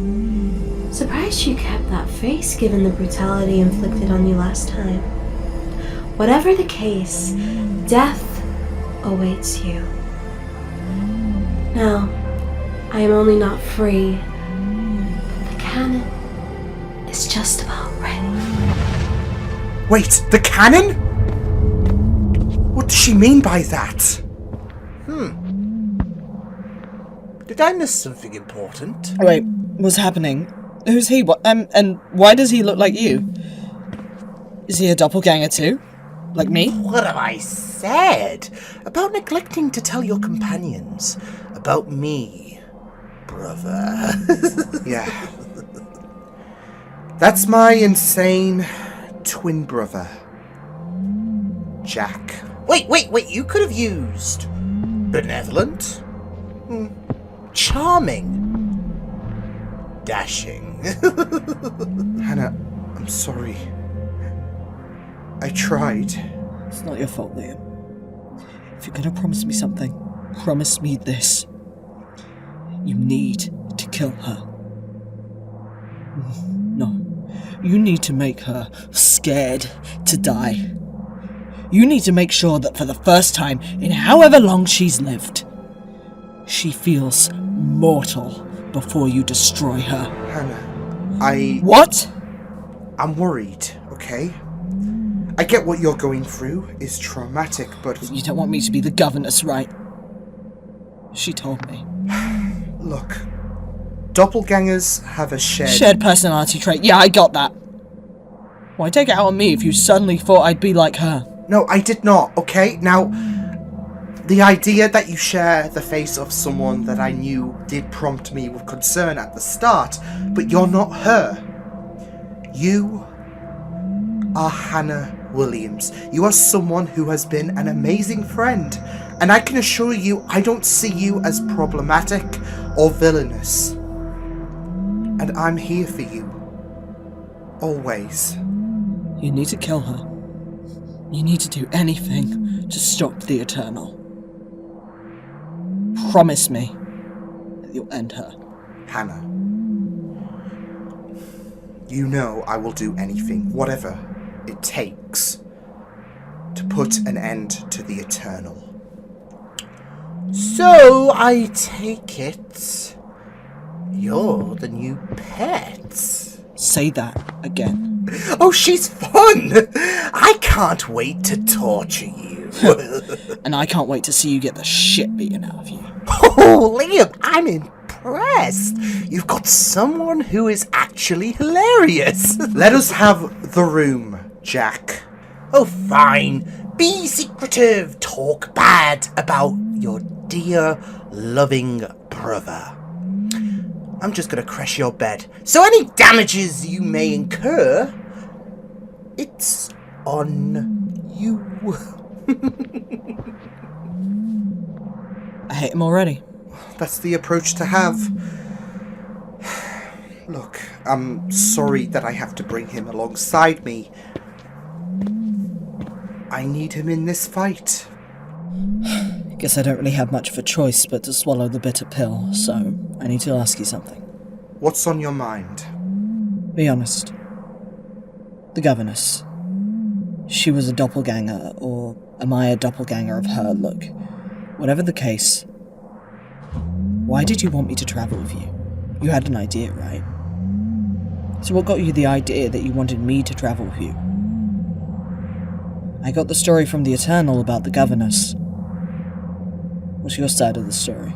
Surprised you kept that face given the brutality inflicted on you last time. Whatever the case, death awaits you. Now, I am only not free, but the cannon is just about ready. Wait, the cannon? What does she mean by that? Did I miss something important? Wait, what's happening? Who's he? What? And why does he look like you? Is he a doppelganger too? Like me? What have I said about neglecting to tell your companions about me, brother? Yeah. That's my insane twin brother, Jack. Wait, you could have used benevolent, charming, dashing. Hannah, I'm sorry. I tried. It's not your fault, Liam. If you're gonna promise me something, promise me this. You need to kill her. No. You need to make her scared to die. You need to make sure that for the first time in however long she's lived, she feels mortal before you destroy her. Hannah, What? I'm worried, okay? I get what you're going through is traumatic, but... You don't want me to be the governess, right? She told me. Look, doppelgangers have a Shared personality trait. Yeah, I got that. Why take it out on me if you suddenly thought I'd be like her? No, I did not, okay? Now, the idea that you share the face of someone that I knew did prompt me with concern at the start, but you're not her. You are Hannah Williams. You are someone who has been an amazing friend, and I can assure you I don't see you as problematic or villainous. And I'm here for you. Always. You need to kill her. You need to do anything to stop the Eternal. Promise me that you'll end her. Hannah, you know I will do anything, whatever it takes, to put an end to the Eternal. So, I take it you're the new pet. Say that again. Oh, she's fun! I can't wait to torture you. And I can't wait to see you get the shit beaten out of you. Oh, Liam, I'm impressed. You've got someone who is actually hilarious. Let us have the room, Jack. Oh, fine. Be secretive. Talk bad about your dear, loving brother. I'm just gonna crash your bed. So any damages you may incur, it's on you. I hate him already. That's the approach to have. Look, I'm sorry that I have to bring him alongside me. I need him in this fight. Guess I don't really have much of a choice but to swallow the bitter pill, so I need to ask you something. What's on your mind? Be honest. The governess. She was a doppelganger, or am I a doppelganger of her? Look, whatever the case, why did you want me to travel with you? You had an idea, right? So what got you the idea that you wanted me to travel with you? I got the story from the Eternal about the governess. What's your side of the story?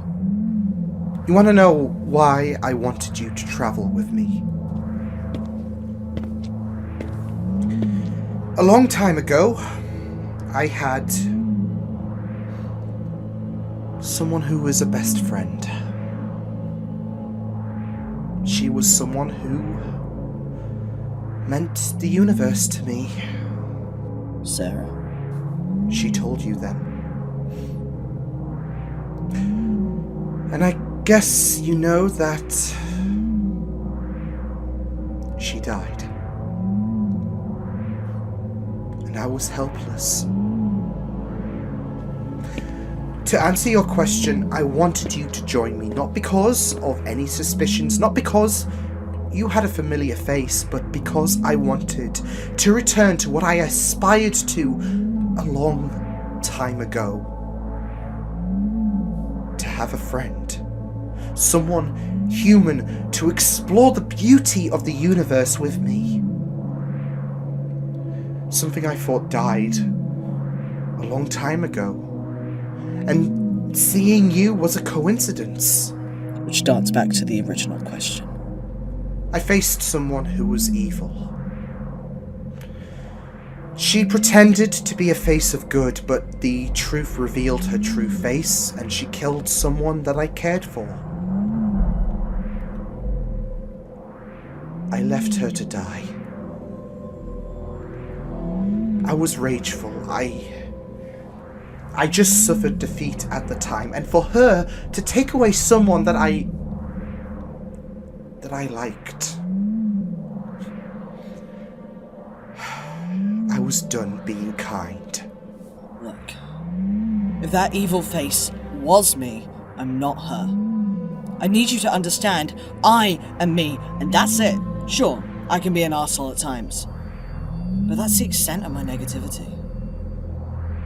You want to know why I wanted you to travel with me? A long time ago, I had someone who was a best friend. She was someone who meant the universe to me. Sarah. She told you then. And I guess you know that she died. And I was helpless. To answer your question, I wanted you to join me, not because of any suspicions, not because you had a familiar face, but because I wanted to return to what I aspired to a long time ago. To have a friend. Someone human to explore the beauty of the universe with me. Something I thought died a long time ago. And seeing you was a coincidence. Which darts back to the original question. I faced someone who was evil. She pretended to be a face of good, but the truth revealed her true face, and she killed someone that I cared for. I left her to die. I was rageful. I just suffered defeat at the time, and for her to take away someone that I liked. I was done being kind. Look, if that evil face was me, I'm not her. I need you to understand, I am me, and that's it. Sure, I can be an arsehole at times, but that's the extent of my negativity.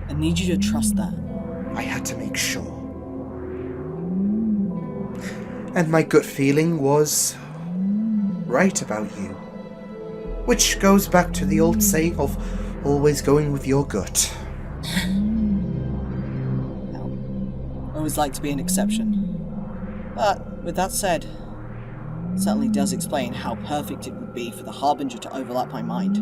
I need you to trust that. I had to make sure. And my gut feeling was right about you. Which goes back to the old saying of always going with your gut. I always like to be an exception. But, with that said, it certainly does explain how perfect it would be for the Harbinger to overlap my mind.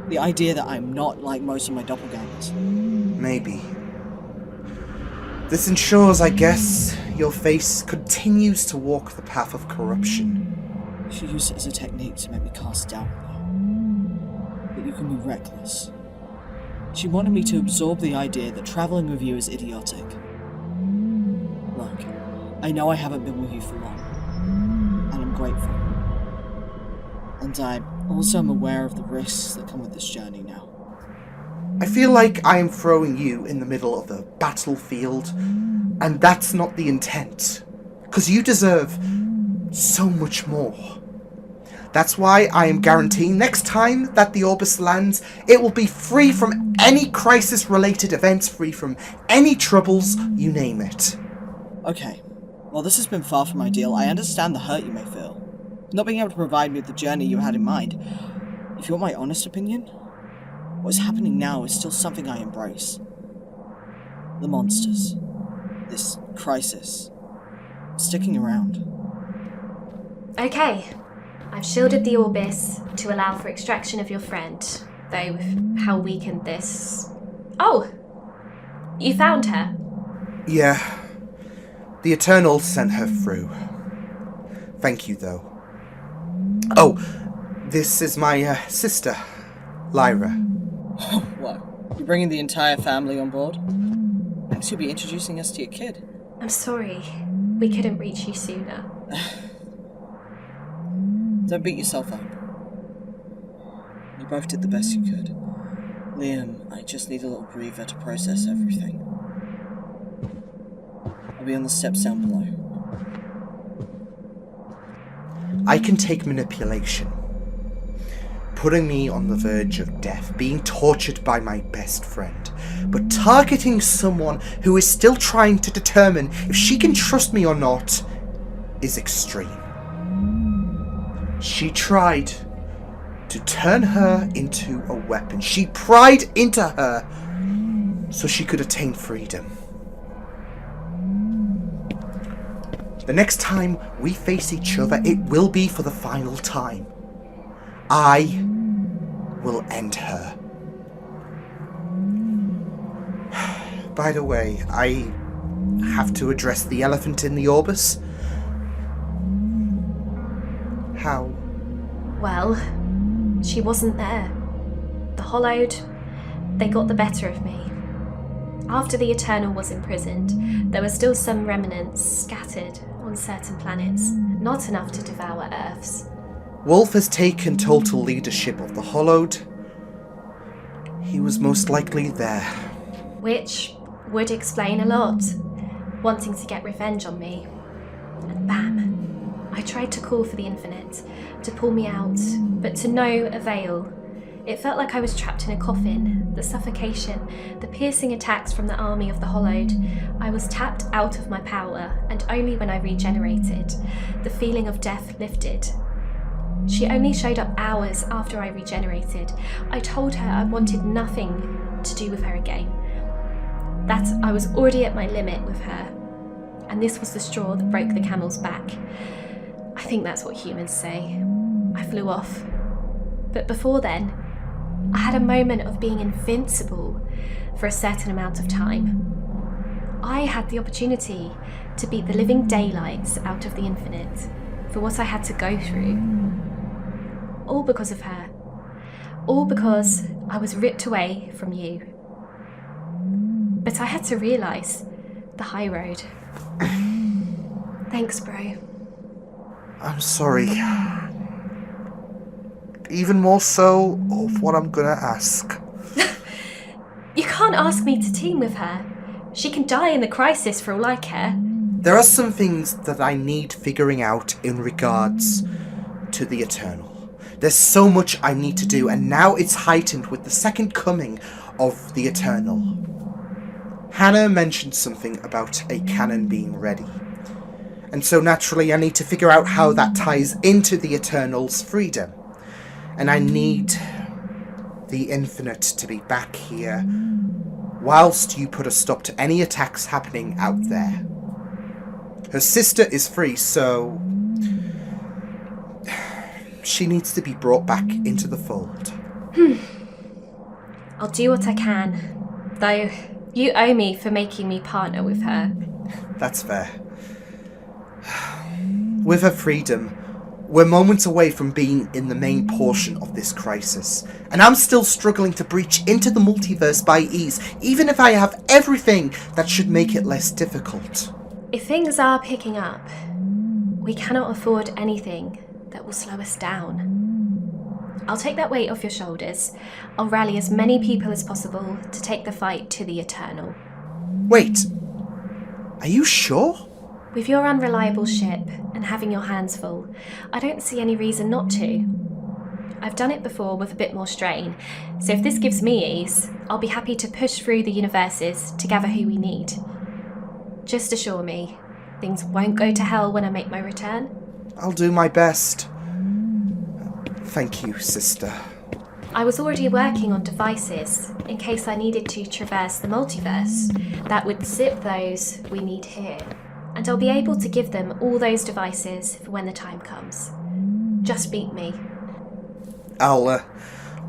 The idea that I'm not like most of my doppelgangers. Maybe. This ensures, I guess, your face continues to walk the path of corruption. She used it as a technique to make me cast doubt on you. That you can be reckless. She wanted me to absorb the idea that travelling with you is idiotic. Look, I know I haven't been with you for long, and I'm grateful. And I also am aware of the risks that come with this journey now. I feel like I am throwing you in the middle of a battlefield, and that's not the intent, because you deserve so much more. That's why I am guaranteeing next time that the Orbis lands, it will be free from any crisis-related events, free from any troubles, you name it. Okay. Well, this has been far from ideal. I understand the hurt you may feel. Not being able to provide me with the journey you had in mind. If you want my honest opinion, what is happening now is still something I embrace. The monsters. This crisis. Sticking around. Okay. I've shielded the Orbis to allow for extraction of your friend, though with how weakened this... Oh! You found her? Yeah. The Eternals sent her through. Thank you, though. Oh, this is my sister, Lyra. What? You're bringing the entire family on board? Next you'll be introducing us to your kid. I'm sorry. We couldn't reach you sooner. Don't beat yourself up. You both did the best you could. Liam, I just need a little breather to process everything. I'll be on the steps down below. I can take manipulation. Putting me on the verge of death, being tortured by my best friend, but targeting someone who is still trying to determine if she can trust me or not is extreme. She tried to turn her into a weapon. She pried into her so she could attain freedom. The next time we face each other, it will be for the final time. I will end her. By the way, I have to address the elephant in the Orbis. How? Well, she wasn't there. The Hollowed, they got the better of me. After the Eternal was imprisoned, there were still some remnants scattered on certain planets, not enough to devour Earth's. Wolf has taken total leadership of the Hollowed. He was most likely there. Which would explain a lot. Wanting to get revenge on me. And bam. I tried to call for the Infinite, to pull me out, but to no avail. It felt like I was trapped in a coffin. The suffocation, the piercing attacks from the army of the Hollowed. I was tapped out of my power, and only when I regenerated, the feeling of death lifted. She only showed up hours after I regenerated. I told her I wanted nothing to do with her again. That I was already at my limit with her. And this was the straw that broke the camel's back. I think that's what humans say. I flew off. But before then, I had a moment of being invincible for a certain amount of time. I had the opportunity to beat the living daylights out of the Infinite for what I had to go through. All because of her. All because I was ripped away from you. But I had to realise the high road. Thanks, bro. I'm sorry. Even more so of what I'm gonna ask. You can't ask me to team with her. She can die in the crisis for all I care. There are some things that I need figuring out in regards to the Eternal. There's so much I need to do, and now it's heightened with the second coming of the Eternal. Hannah mentioned something about a cannon being ready. And so naturally I need to figure out how that ties into the Eternal's freedom. And I need the Infinite to be back here whilst you put a stop to any attacks happening out there. Her sister is free, so she needs to be brought back into the fold. I'll do what I can, though you owe me for making me partner with her. That's fair. With her freedom, we're moments away from being in the main portion of this crisis, and I'm still struggling to breach into the multiverse by ease, even if I have everything that should make it less difficult. If things are picking up, we cannot afford anything that will slow us down. I'll take that weight off your shoulders. I'll rally as many people as possible to take the fight to the Eternal. Wait, are you sure? With your unreliable ship and having your hands full, I don't see any reason not to. I've done it before with a bit more strain, so if this gives me ease, I'll be happy to push through the universes to gather who we need. Just assure me, things won't go to hell when I make my return? I'll do my best. Thank you, sister. I was already working on devices in case I needed to traverse the multiverse that would zip those we need here, and I'll be able to give them all those devices for when the time comes. Just beat me. I'll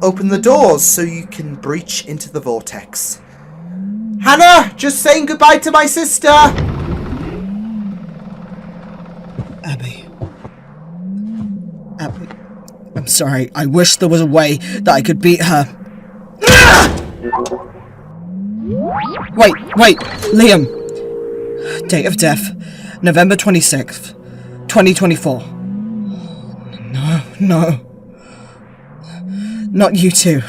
open the doors so you can breach into the vortex. Hannah, just saying goodbye to my sister! Abby, I'm sorry. I wish there was a way that I could beat her. Wait, Liam. Date of death, November 26th, 2024. No. Not you two.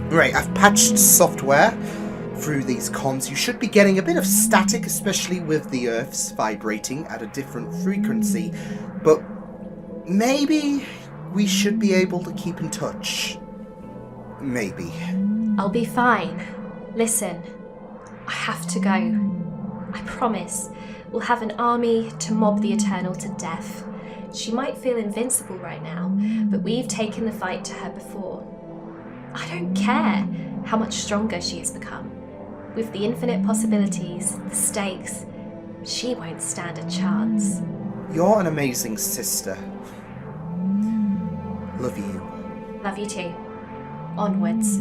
Right, I've patched software through these comms. You should be getting a bit of static, especially with the Earth's vibrating at a different frequency. But maybe we should be able to keep in touch. Maybe. I'll be fine. Listen, I have to go. I promise we'll have an army to mob the Eternal to death. She might feel invincible right now, but we've taken the fight to her before. I don't care how much stronger she has become. With the infinite possibilities, the stakes, she won't stand a chance. You're an amazing sister. Love you. Love you too. Onwards.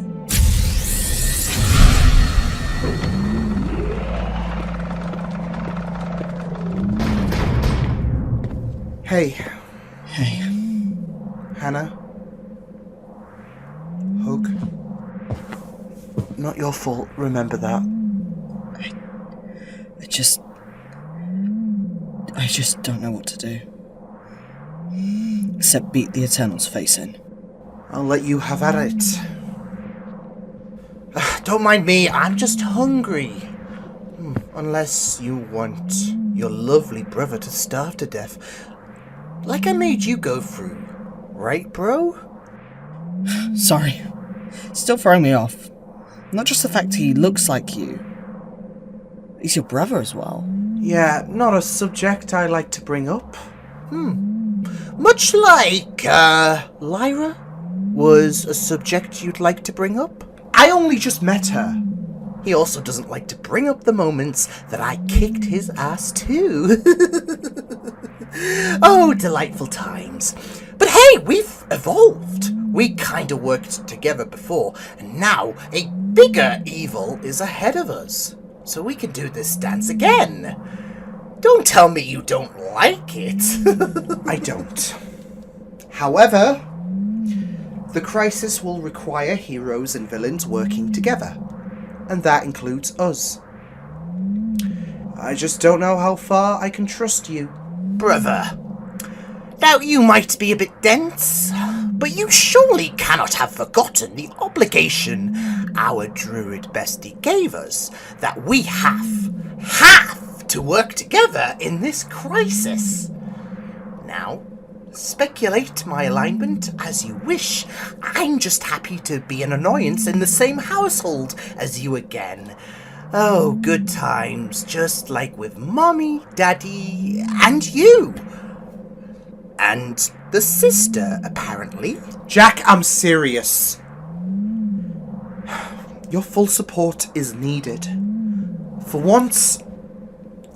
Hey. Hey. Hannah. Hug. Not your fault, remember that. I just don't know what to do. Except beat the Eternal's face in. I'll let you have at it. Don't mind me, I'm just hungry. Unless you want your lovely brother to starve to death. Like I made you go through. Right, bro? Sorry. Still throwing me off. Not just the fact he looks like you. He's your brother as well. Yeah, not a subject I like to bring up. Much like, Lyra was a subject you'd like to bring up? I only just met her. He also doesn't like to bring up the moments that I kicked his ass too. Oh, delightful times. But hey, we've evolved. We kinda worked together before, and now a bigger evil is ahead of us. So we can do this dance again. Don't tell me you don't like it. I don't. However, the crisis will require heroes and villains working together. And that includes us. I just don't know how far I can trust you. Brother. Now you might be a bit dense, but you surely cannot have forgotten the obligation our druid bestie gave us, that we have to work together in this crisis. Now, speculate my alignment as you wish. I'm just happy to be an annoyance in the same household as you again. Oh, good times, just like with Mommy, Daddy, and you. And the sister, apparently. Jack, I'm serious. Your full support is needed. For once,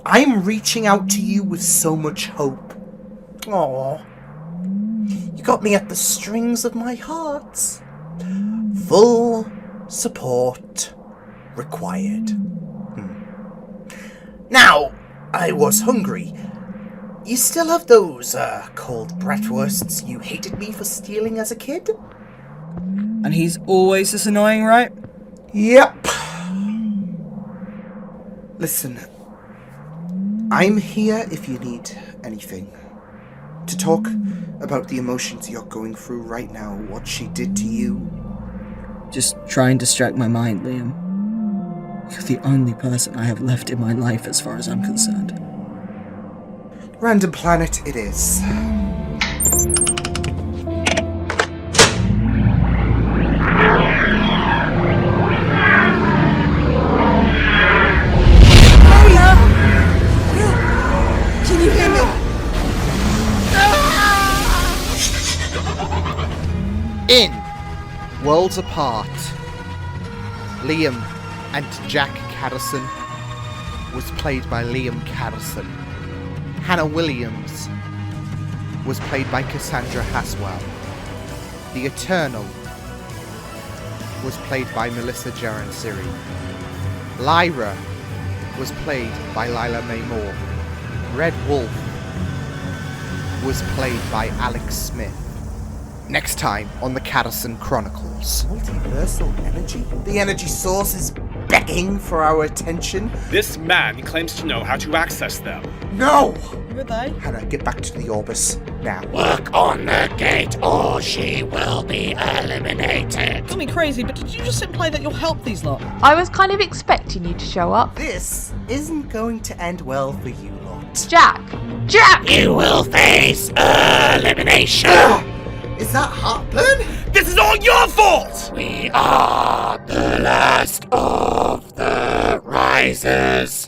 I am reaching out to you with so much hope. Aww. You got me at the strings of my heart. Full support required. Now, I was hungry. You still have those, cold bratwursts you hated me for stealing as a kid? And he's always this annoying, right? Yep. Listen, I'm here if you need anything. to talk about the emotions you're going through right now, what she did to you? Just try and distract my mind, Liam. You're the only person I have left in my life as far as I'm concerned. Random planet it is. Can you hear me? In Worlds Apart, Liam and Jack Catterson was played by Liam Catterson. Hannah Williams was played by Cassandra Haswell. The Eternal was played by Melissa Jarernsiri. Lyra was played by Laila May Moore. Red Wolf was played by Alex Smith. Next time on the Catterson Chronicles. Multiversal energy? The energy source is begging for our attention. This man claims to know how to access them. No! Who are they? Hannah, get back to the Orbis now. Work on the gate or she will be eliminated. Call me crazy, but did you just imply that you'll help these lot? I was kind of expecting you to show up. This isn't going to end well for you lot. Jack! Jack! You will face elimination. Is that heartburn? This is all your fault! We are the last of the risers.